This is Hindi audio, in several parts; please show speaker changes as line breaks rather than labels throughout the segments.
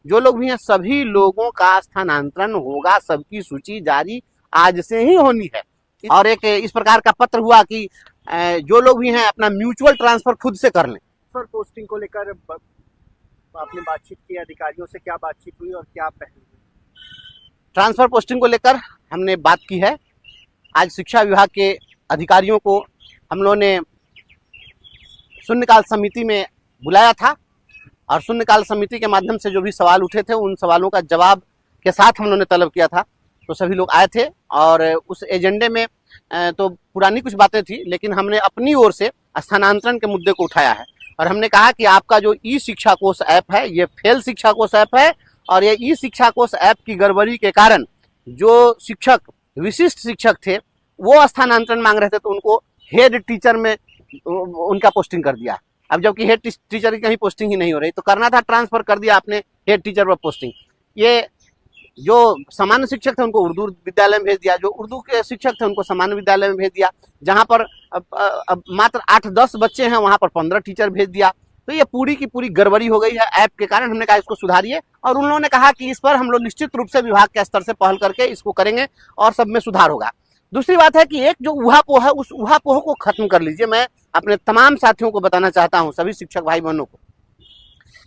जो लोग भी हैं सभी लोगों का स्थानांतरण होगा, सबकी सूची जारी आज से ही होनी है। और एक इस प्रकार का पत्र हुआ कि जो लोग भी हैं अपना म्यूचुअल ट्रांसफर खुद से कर लें।
सर, पोस्टिंग को लेकर आपने बातचीत की अधिकारियों से, क्या बातचीत हुई और क्या पहल हुई?
ट्रांसफर पोस्टिंग को लेकर हमने बात की है। आज शिक्षा विभाग के अधिकारियों को हम लोगों ने शून्यकाल समिति में बुलाया था और शून्यकाल समिति के माध्यम से जो भी सवाल उठे थे उन सवालों का जवाब के साथ हम लोगों ने तलब किया था। तो सभी लोग आए थे और उस एजेंडे में तो पुरानी कुछ बातें थी, लेकिन हमने अपनी ओर से स्थानांतरण के मुद्दे को उठाया है और हमने कहा कि आपका जो ई शिक्षा कोष ऐप है ये फेल शिक्षा कोष ऐप है और ये ई शिक्षा कोष ऐप की गड़बड़ी के कारण जो शिक्षक विशिष्ट शिक्षक थे वो स्थानांतरण मांग रहे थे तो उनको हेड टीचर में उनका पोस्टिंग कर दिया। अब जबकि हेड टीचर की कहीं पोस्टिंग ही नहीं हो रही तो करना था ट्रांसफर, कर दिया आपने हेड टीचर पर पोस्टिंग। ये जो सामान्य शिक्षक थे उनको उर्दू विद्यालय में भेज दिया, जो उर्दू के शिक्षक थे उनको सामान्य विद्यालय में भेज दिया, जहां पर अब मात्र 8-10 बच्चे हैं वहां पर 15 टीचर भेज दिया। तो ये पूरी की पूरी गड़बड़ी हो गई है ऐप के कारण। हमने कहा इसको सुधारिए और उन लोगों ने कहा कि इस पर हम लोग निश्चित रूप से विभाग के स्तर से पहल करके इसको करेंगे और सब में सुधार होगा। दूसरी बात है कि एक जो ऊहापोह है उस ऊहापोह को खत्म कर लीजिए। मैं अपने तमाम साथियों को बताना चाहता हूं, सभी शिक्षक भाई बहनों को,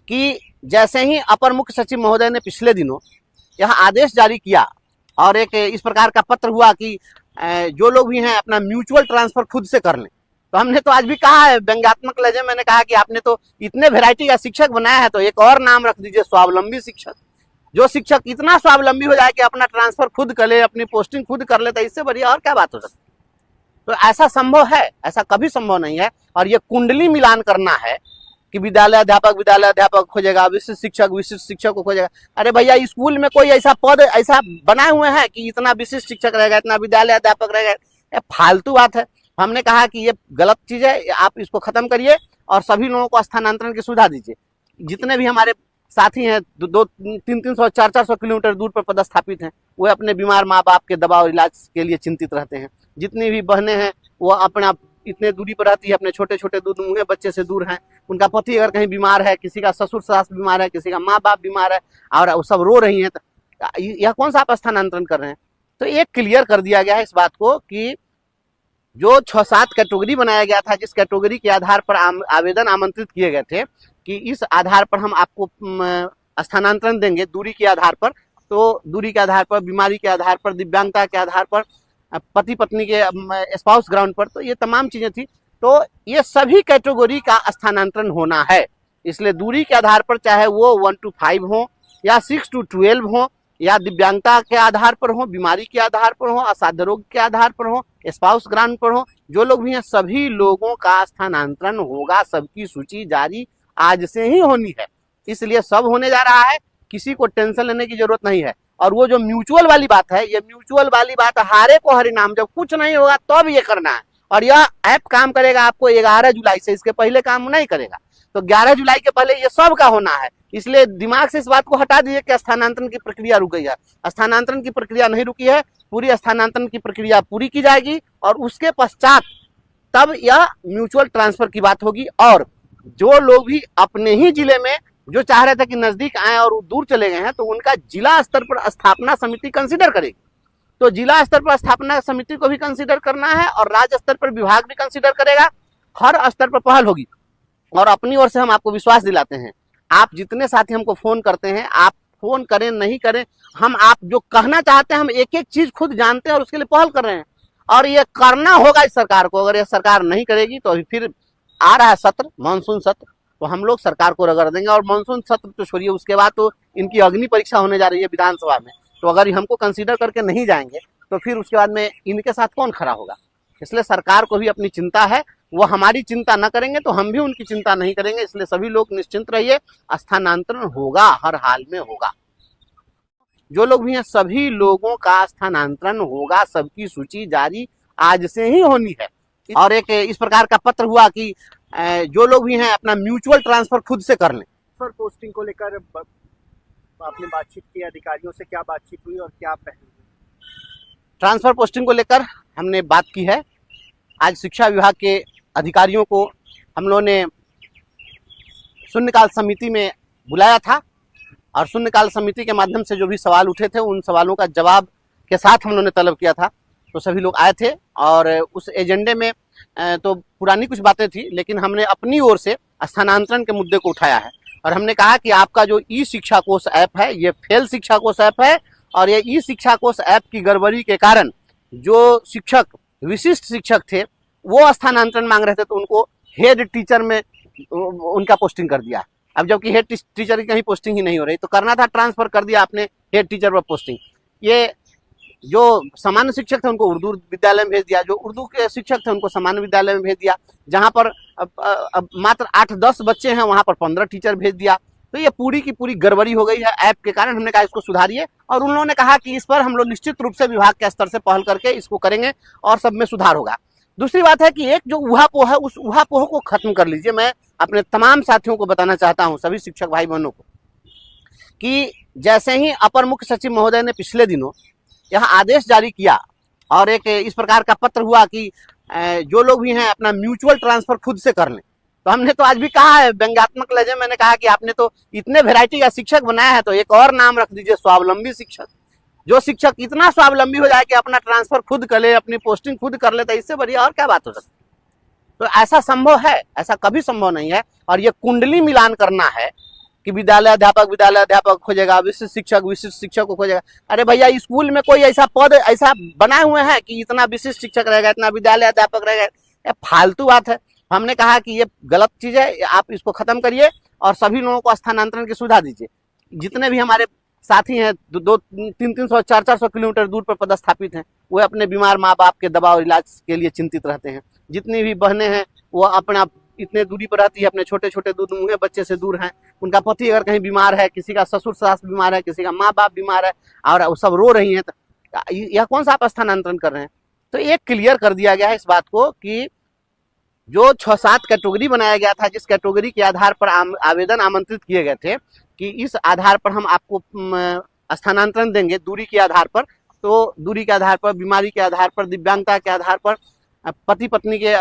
कि जैसे ही अपर मुख्य सचिव महोदय ने पिछले दिनों यह आदेश जारी किया और एक इस प्रकार का पत्र हुआ कि जो लोग भी हैं अपना म्यूचुअल ट्रांसफर खुद से कर लें, तो हमने तो आज भी कहा है व्यंग्यात्मक लहजे, मैंने कहा कि आपने तो इतने वैरायटी का शिक्षक बनाया है तो एक और नाम रख दीजिए, स्वावलंबी शिक्षक। जो शिक्षक इतना स्वावलंबी हो जाए कि अपना ट्रांसफर खुद कर ले, अपनी पोस्टिंग खुद कर ले, तो इससे बढ़िया और क्या बात हो सकती। तो ऐसा संभव है? ऐसा कभी संभव नहीं है। और ये कुंडली मिलान करना है कि विद्यालय अध्यापक खोजेगा, विशिष्ट शिक्षक को खोजेगा। अरे भैया, स्कूल में कोई ऐसा पद ऐसा बनाए हुए हैं कि इतना विशिष्ट शिक्षक रहेगा, इतना विद्यालय अध्यापक रहेगा? ये फालतू बात है। हमने कहा कि ये गलत चीज है, आप इसको खत्म करिए और सभी लोगों को स्थानांतरण की सुविधा दीजिए। जितने भी हमारे साथी हैं 200-300 400 किलोमीटर दूर पर पदस्थापित हैं, वो अपने बीमार माँ बाप के दवा और इलाज के लिए चिंतित रहते हैं। जितनी भी बहनें हैं वो अपना इतने दूरी पर रहती है, अपने छोटे छोटे दूध बच्चे से दूर हैं। उनका पति अगर कहीं बीमार है, किसी का ससुर सास बीमार है, किसी का माँ बाप बीमार है और वो सब रो रही हैं, तो यह कौन सा आप स्थानांतरण कर रहे हैं? तो एक क्लियर कर दिया गया है इस बात को कि जो 6-7 कैटेगरी बनाया गया था, जिस कैटेगरी के आधार पर आवेदन आमंत्रित किए गए थे कि इस आधार पर हम आपको स्थानांतरण देंगे, दूरी के आधार पर, तो दूरी के आधार पर, बीमारी के आधार पर, दिव्यांगता के आधार पर, पति पत्नी के स्पाउस ग्राउंड पर, तो ये तमाम चीजें थी। तो ये सभी कैटेगरी का स्थानांतरण होना है। इसलिए दूरी के आधार पर, चाहे वो 1 to 5 हो या 6 to 12 हो या दिव्यांगता के आधार पर हो, बीमारी के आधार पर हो, असाध्य रोग के आधार पर हो, स्पाउस ग्राउंड पर हो, जो लोग भी हैं सभी लोगों का स्थानांतरण होगा, सबकी सूची जारी आज से ही होनी है। इसलिए सब होने जा रहा है, किसी को टेंशन लेने की जरूरत नहीं है। और वो जो म्यूचुअल वाली बात है, ये म्यूचुअल वाली बात हारे को हरिनाम, जब कुछ नहीं होगा तब ये करना है। और यह ऐप काम करेगा आपको 11 जुलाई से, इसके पहले काम नहीं करेगा। तो 11 जुलाई के पहले ये सब का होना है। इसलिए दिमाग से इस बात को हटा दीजिए कि स्थानांतरण की प्रक्रिया रुक गई है। स्थानांतरण की प्रक्रिया नहीं रुकी है, पूरी स्थानांतरण की प्रक्रिया पूरी की जाएगी और उसके पश्चात तब यह म्यूचुअल ट्रांसफर की बात होगी। और जो लोग भी अपने ही जिले में जो चाह रहे थे कि नजदीक आए और दूर चले गए हैं, तो उनका जिला स्तर पर स्थापना समिति कंसीडर करेगी। तो जिला स्तर पर स्थापना समिति को भी कंसीडर करना है और राज्य स्तर पर विभाग भी कंसीडर करेगा। हर स्तर पर पहल होगी। और अपनी ओर से हम आपको विश्वास दिलाते हैं, आप जितने साथी हमको फोन करते हैं, आप फोन करें नहीं करें, हम आप जो कहना चाहते हैं हम एक एक चीज खुद जानते हैं और उसके लिए पहल कर रहे हैं। और ये करना होगा इस सरकार को। अगर ये सरकार नहीं करेगी तो अभी फिर आ रहा है सत्र, मानसून सत्र, तो हम लोग सरकार को रगड़ देंगे। और मानसून सत्र तो छोड़िए, उसके बाद तो इनकी अग्नि परीक्षा होने जा रही है विधानसभा में। तो अगर हमको कंसीडर करके नहीं जाएंगे तो फिर उसके बाद में इनके साथ कौन खड़ा होगा? इसलिए सरकार को भी अपनी चिंता है, वो हमारी चिंता न करेंगे तो हम भी उनकी चिंता नहीं करेंगे। इसलिए सभी लोग निश्चिंत रहिए, स्थानांतरण होगा, हर हाल में होगा। जो लोग भी हैं सभी लोगों का स्थानांतरण होगा, सबकी सूची जारी आज से ही होनी है। और एक इस प्रकार का पत्र हुआ कि जो लोग भी हैं अपना म्यूचुअल ट्रांसफर खुद से कर लें।
सर, पोस्टिंग को लेकर आपने बातचीत की अधिकारियों से, क्या बातचीत हुई और क्या पहल हुई?
ट्रांसफर पोस्टिंग को लेकर हमने बात की है। आज शिक्षा विभाग के अधिकारियों को हम लोगों ने शून्यकाल समिति में बुलाया था और शून्यकाल समिति के माध्यम से जो भी सवाल उठे थे उन सवालों का जवाब के साथ हम लोगों ने तलब किया था। तो सभी लोग आए थे और उस एजेंडे में तो पुरानी कुछ बातें थी, लेकिन हमने अपनी ओर से स्थानांतरण के मुद्दे को उठाया है और हमने कहा कि आपका जो ई शिक्षा कोष ऐप है ये फेल शिक्षा कोष ऐप है और ये ई शिक्षा कोष ऐप की गड़बड़ी के कारण जो शिक्षक विशिष्ट शिक्षक थे वो स्थानांतरण मांग रहे थे तो उनको हेड टीचर में उनका पोस्टिंग कर दिया। अब जबकि हेड टीचर की कहीं पोस्टिंग ही नहीं हो रही तो करना था ट्रांसफर कर दिया आपने हेड टीचर पर पोस्टिंग। ये जो सामान्य शिक्षक थे उनको उर्दू विद्यालय में भेज दिया, जो उर्दू के शिक्षक थे उनको सामान्य विद्यालय में भेज दिया, जहां पर अब मात्र 8-10 बच्चे हैं वहां पर 15 टीचर भेज दिया। तो ये पूरी की पूरी गड़बड़ी हो गई है ऐप के कारण। हमने कहा इसको सुधारिए और उन लोगों ने कहा कि इस पर हम लोग निश्चित रूप से विभाग के स्तर से पहल करके इसको करेंगे और सब में सुधार होगा। दूसरी बात है कि एक जो ऊहापोह है उस ऊहापोह को खत्म कर लीजिए। मैं अपने तमाम साथियों को बताना चाहता हूं, सभी शिक्षक भाई बहनों को, कि जैसे ही अपर मुख्य सचिव महोदय ने पिछले दिनों यह आदेश जारी किया और एक इस प्रकार का पत्र हुआ कि जो लोग भी हैं अपना म्यूचुअल ट्रांसफर खुद से कर लें, तो हमने तो आज भी कहा है व्यंग्यात्मक लहजे में, मैंने कहा कि आपने तो इतने वैरायटी का शिक्षक बनाया है तो एक और नाम रख दीजिए, स्वावलंबी शिक्षक। जो शिक्षक इतना स्वावलंबी हो जाए कि अपना ट्रांसफर खुद कर ले, अपनी पोस्टिंग खुद कर ले, तो इससे बढ़िया और क्या बात हो सकती। तो ऐसा संभव है? ऐसा कभी संभव नहीं है। और ये कुंडली मिलान करना है कि विद्यालय अध्यापक खोजेगा, विशिष्ट शिक्षक को खोजेगा। अरे भैया स्कूल में कोई ऐसा पद ऐसा बनाए हुए हैं कि इतना विशिष्ट शिक्षक रहेगा, इतना विद्यालय अध्यापक रहेगा? ये फालतू बात है। हमने कहा कि ये गलत चीज है, आप इसको खत्म करिए और सभी लोगों को स्थानांतरण की सुविधा दीजिए। जितने भी हमारे साथी हैं 200-300, 400 किलोमीटर दूर पर पदस्थापित हैं, वो अपने बीमार माँ बाप के दवा और इलाज के लिए चिंतित रहते हैं। जितनी भी बहनें हैं वो अपना इतने दूरी पर रहती है, अपने छोटे छोटे दूध मुँहे बच्चे से दूर हैं, उनका पति अगर कहीं बीमार है, किसी का ससुर सास बीमार है, किसी का माँ बाप बीमार है और वो सब रो रही हैं, तो यह कौन सा आप स्थानांतरण कर रहे हैं? तो एक क्लियर कर दिया गया है इस बात को कि जो 6-7 कैटेगरी बनाया गया था, जिस कैटेगरी के आधार पर आवेदन आमंत्रित किए गए थे कि इस आधार पर हम आपको स्थानांतरण देंगे, दूरी के आधार पर, तो दूरी के आधार पर, बीमारी के आधार पर, दिव्यांगता के आधार पर, पति पत्नी के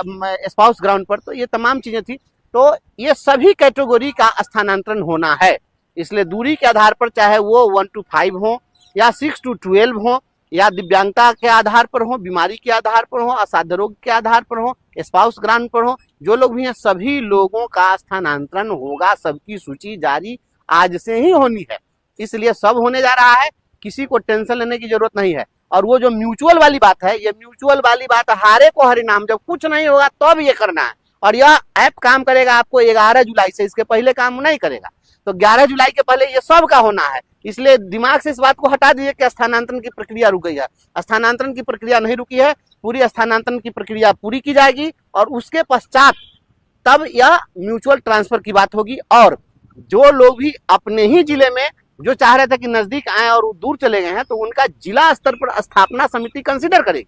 स्पाउस ग्राउंड पर, तो ये तमाम चीजें थी। तो ये सभी कैटेगरी का स्थानांतरण होना है। इसलिए दूरी के आधार पर चाहे वो 1 to 5 हो या 6 to 12 हो या दिव्यांगता के आधार पर हो, बीमारी के आधार पर हो, असाध्य रोग के आधार पर हो, स्पाउस ग्राउंड पर हो, जो लोग भी हैं सभी लोगों का स्थानांतरण होगा। सबकी सूची जारी आज से ही होनी है, इसलिए सब होने जा रहा है, किसी को टेंशन लेने की जरूरत नहीं है। और वो जो म्यूचुअल वाली बात है, ये म्यूचुअल वाली बात हारे को हरिनाम, जब कुछ नहीं होगा तब ये करना है। और यह ऐप काम करेगा आपको 11 जुलाई से, इसके पहले काम नहीं करेगा। तो 11 जुलाई के पहले ये सब का होना है। इसलिए दिमाग से इस बात को हटा दीजिए कि स्थानांतरण की प्रक्रिया रुक गई है। स्थानांतरण की प्रक्रिया नहीं रुकी है, पूरी स्थानांतरण की प्रक्रिया पूरी की जाएगी और उसके पश्चात तब यह म्यूचुअल ट्रांसफर की बात होगी। और जो लोग भी अपने ही जिले में जो चाह रहे थे कि नजदीक आए और वो दूर चले गए हैं, तो उनका जिला स्तर पर स्थापना समिति कंसिडर करेगी।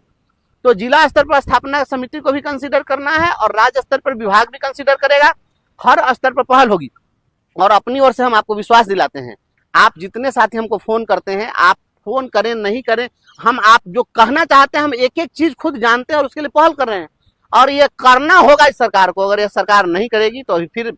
तो जिला स्तर पर स्थापना समिति को भी कंसिडर करना है और राज्य स्तर पर विभाग भी कंसिडर करेगा। हर स्तर पर पहल होगी। और अपनी ओर से हम आपको विश्वास दिलाते हैं, आप जितने साथी हमको फोन करते हैं, आप फोन करें नहीं करें, हम आप जो कहना चाहते हैं हम एक एक चीज खुद जानते हैं और उसके लिए पहल कर रहे हैं। और ये करना होगा इस सरकार को। अगर ये सरकार नहीं करेगी तो फिर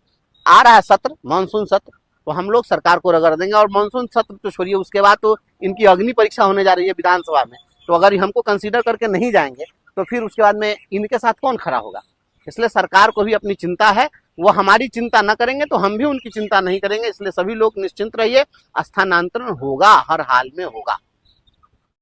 आ रहा है सत्र, मानसून सत्र, तो हम लोग सरकार को रगड़ देंगे। और मानसून सत्र तो छोड़िए, उसके बाद तो इनकी अग्नि परीक्षा होने जा रही है विधानसभा में। तो अगर हमको कंसीडर करके नहीं जाएंगे तो फिर उसके बाद में इनके साथ कौन खड़ा होगा। इसलिए सरकार को भी अपनी चिंता है, वो हमारी चिंता न करेंगे तो हम भी उनकी चिंता नहीं करेंगे। इसलिए सभी लोग निश्चिंत रहिए, स्थानांतरण होगा, हर हाल में होगा।